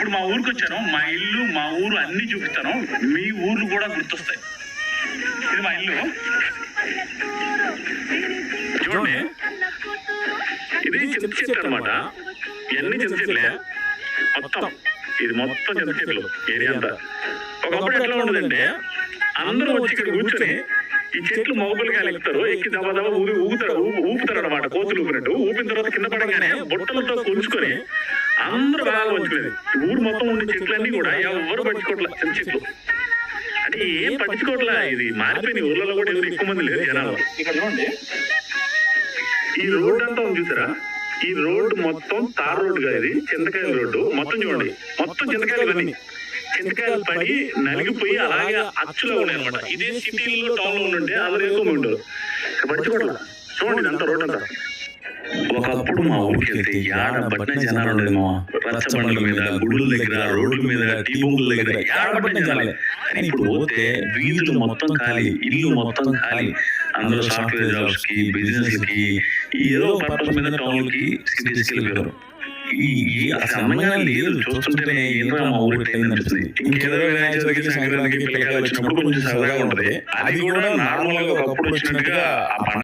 ఇప్పుడు మా ఊరికి వచ్చాను, మా ఇల్లు మా ఊరు అన్ని చూపిస్తాను, మీ ఊర్లు కూడా గుర్తొస్తాయి. ఇది మా ఇల్లు చూడండి, ఇది చింత చెట్టు అనమాట. ఇవన్నీ చింత చెట్లే మొత్తం, ఇది మొత్తం చింత చెట్లు ఏరియా అంతా. ఒకప్పుడు ఎట్లా ఉండదంటే అందరూ వచ్చి ఇక్కడ కూర్చొని ఈ చెట్లు మగపిల్లకాయలు ఎక్కుతారు, ఎక్కి దబా దబా ఊపుతారు అనమాట, కోతులు ఊపినట్టు. ఊపిన తర్వాత కింద పడగానే బుట్టలతో కొలుచుకొని అందరూ బాగా వచ్చుకునేది. ఊరు మొత్తం ఉండే చెట్లన్నీ కూడా ఎవరు పట్టించుకోవట్లే, చిన్న చెట్లు అంటే ఏం పట్టించుకోవట్లే. ఇది మారిపోయిన ఊర్లలో కూడా ఎవరు ఎక్కువ మంది లేరు జనాలు. ఇక్కడ చూడండి, ఈ రోడ్డు అంతా ఉంది చూసారా, ఈ రోడ్డు మొత్తం తార్ రోడ్డుగా, ఇది చింతకాయల రోడ్డు మొత్తం చూడండి, మొత్తం చింతకాయలు ఇవన్నీ చింతకాయలు పడి నలిగిపోయి అలాగే అచ్చులో ఉన్నాయి అనమాట. ఇదే సిటీలో టౌన్ లో ఉంటే అందరూ ఎక్కువ ఉండరు, పట్టించుకోవట్లే. చూడండి అంత రోడ్డు అంతా. ఒకప్పుడు మా ఊరికి వెళ్తే యాడ పట్టిన జనాలు ఉండేది మా రచ్చబండ్ల మీద, గుళ్ళు దగ్గర, రోడ్ల మీద, టీ బొంగుల దగ్గర యాడ పట్టిన జనాలే. కానీ ఇప్పుడు పోతే వీధులు మొత్తం ఖాళీ, ఇల్లు మొత్తం ఖాళీ. అందరూ సాఫ్ట్వేర్ జాబ్స్ కి, బిజినెస్ కి, ఏదో పర్పస్ మీద టౌన్ కి, సిటీస్కి వెళ్ళిపోయారు. ఈ సమయాలు లేదు చూస్తుంటేనే ఏంట్రా మా ఊరు ఎట్లయింది అనిపిస్తుంది. ఇంకేదో వినాయక చవితికి, సంక్రాంతికి పిల్లకాయలు వచ్చినప్పుడు కొంచెం సరదాగా ఉంటది. అది కూడా నార్మల్ గా ఒకప్పుడు వచ్చినట్టుగా